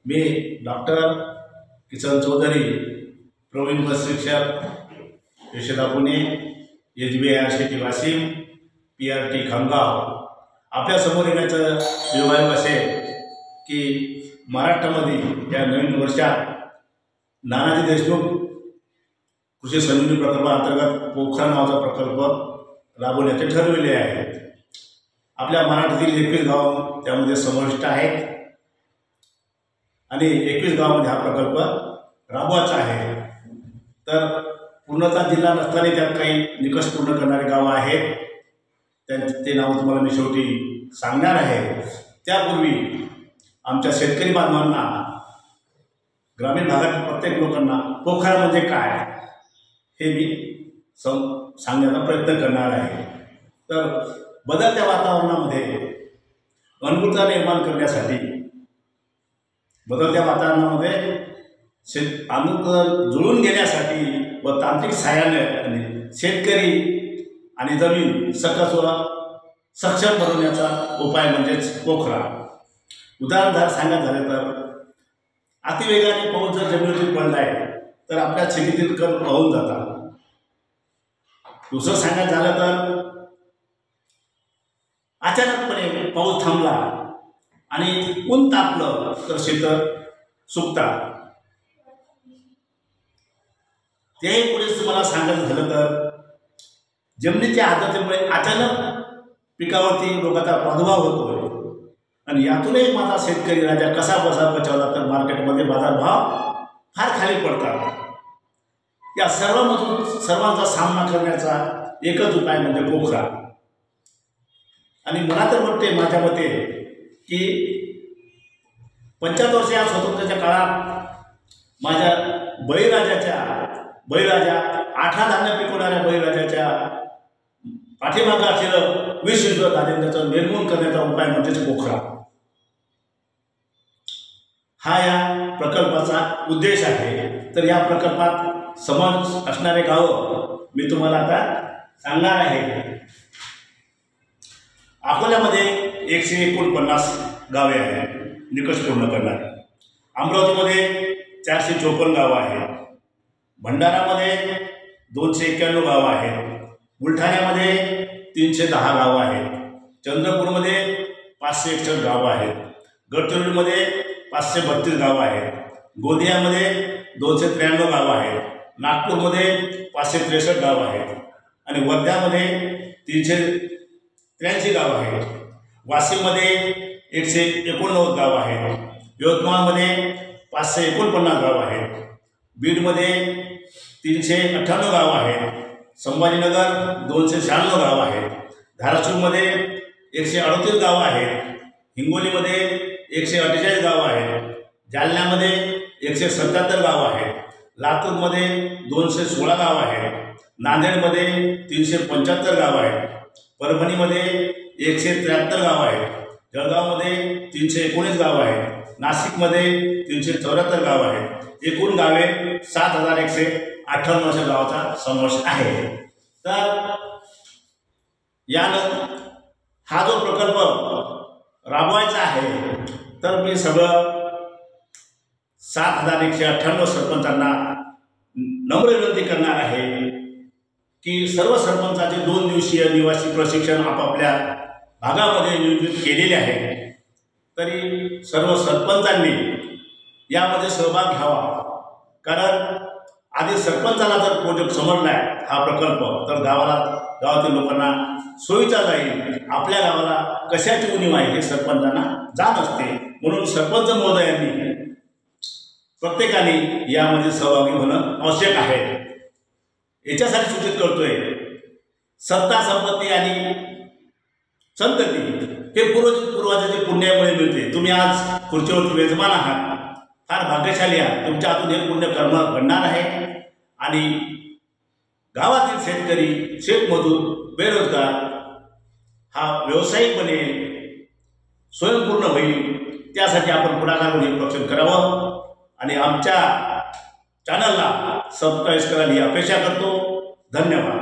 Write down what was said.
मी doctor Kisan Chaudhari, Pravin बस शिक्षक, Yashoda Pune, SBIRCT Washim, PRT Khamgaon. आपल्यासमोर येण्याचं व्यवहार असे की महाराष्ट्रामध्ये या नवीन वर्षात नानाजी देशमुख कृषी संजीवनी प्रकल्पाअंतर्गत पोखरा नावाचा प्रकल्प राबवण्याचे ठरविले आहे। आपल्या महाराष्ट्रातील 21 गाव त्यामध्ये समाविष्ट आहेत आणि 21 गावांमध्ये हा प्रकल्प राबवायचा आहे। तर पूर्णतः जिल्हा नसताना त्यात काही निकष पूर्ण करणारे गावं आहेत, ते नाव तुम्हाला मी शेवटी सांगणार आहे। त्यापूर्वी आमच्या शेतकरी बांधवांना, ग्रामीण भागातील प्रत्येक लोकांना पोखरा म्हणजे काय हे मी सांगण्याचा प्रयत्न करणार आहे। तर बदलत्या वातावरणामध्ये अनुकूलता निर्माण करण्यासाठी, बदलत्या वातावरणामध्ये अनुकूल जुळून घेण्यासाठी व तांत्रिक सहाय्याने शेतकरी आणि जमीन सकस व सक्षम बनवण्याचा उपाय म्हणजेच पोखरा। उदाहरण सांगायचं झालं तर अतिवेगाने पाऊस जर जमिनीवर पडला आहे तर आपल्या शेतीतील कण वाहून जातात। दुसरं सांगायचं झालं तर अचानकपणे पाऊस थांबला आणि ऊन तापलं तर शेतं सुकतात। तेही पुढे तुम्हाला सांगायचं झालं तर जमिनीच्या आर्द्रतेमुळे अचानक पिकावरती रोगाचा प्रादुर्भाव होतो आणि यातूनही माझा शेतकरी राजा कसा बसा बचावला तर मार्केटमध्ये बाजारभाव फार खाली पडतात। या सर्वांचा सामना करण्याचा एकच उपाय म्हणजे पोखरा। आणि मला तर वाटते, माझ्या मते, की 75 वर्ष या स्वातंत्र्याच्या काळात माझ्या बळीराजा 18 धान्य पिकवणाऱ्या बळीराजाच्या पाठीमागं असलेलं 20 युद्ध दारिद्र्याचं निर्मूलन करण्याचा उपाय म्हणजेच पोखरा हा या प्रकल्पाचा उद्देश आहे। तर या प्रकल्पात समावेश असणारे गावं मी तुम्हाला आता सांगणार आहे। अकोल्यामध्ये 149 गावे आहेत निकष पूर्ण करणारी, अमरावतीमध्ये 454 गावं आहेत, भंडारामध्ये 291 गावं आहेत, बुलढाण्यामध्ये 310 गावं आहेत, चंद्रपूरमध्ये 561 गावं आहेत, गडचिरोलीमध्ये 532 गावं आहेत, गोंदियामध्ये 293 गावं आहेत, नागपूरमध्ये 563 गावं आहेत आणि वर्ध्यामध्ये 383 गावं आहेत, वाशिममध्ये 189 गावं आहेत, यवतमाळमध्ये 549 गावं आहेत, बीडमध्ये 398 गावं आहेत, संभाजीनगर 296 गावं आहेत, धाराशिवमध्ये 138 गावं आहेत, हिंगोलीमध्ये 148 गावं आहेत, जालन्यामध्ये 177 गावं आहेत, लातूरमध्ये 216 गावं आहेत, नांदेडमध्ये 375 गावं आहेत, परभणीमध्ये 173 गावं आहेत, जळगावमध्ये 319 गावं आहेत, नाशिकमध्ये 374 गावं आहेत। एकूण गावे 7158 अशा गावाचा समावेश आहे। तर यानं हा जो प्रकल्प राबवायचा आहे तर मी सगळं 7158 सरपंचांना नम्र विनंती करणार आहे की सर्व सरपंचाचे 2 दिवसीय निवासी प्रशिक्षण आपापल्या भागामध्ये नियोजित केलेले आहे। तरी सर्व सरपंचांनी यामध्ये सहभाग घ्यावा, कारण आधी सरपंचाला जर प्रोजेक्ट समजला आहे हा प्रकल्प तर गावातील लोकांना सोयीचा जाईल। आपल्या गावाला कशाची उणीव आहे हे सरपंचांना जाण असते, म्हणून सरपंच महोदयांनी प्रत्येकाने यामध्ये सहभागी होणं आवश्यक आहे। याच्यासाठी सूचित करतोय, सत्ता संपत्ती आणि संतती हे पूर्वजाच्या पुण्यामुळे मिळते। तुम्ही आज खुर्चीवरती विराजमान आहात, फार भाग्यशाली आहात, तुमच्या हातून हे पुण्य कर्म घडणार आहे आणि गावातील शेतकरी, शेतमजूर, बेरोजगार हा व्यावसायिक बनेल, स्वयंपूर्ण होईल। त्यासाठी आपण पुढाकार घेऊन रक्षण करावं आणि आमच्या चॅनलला सबस्क्राईब करायला ही अपेक्षा करतो। धन्यवाद।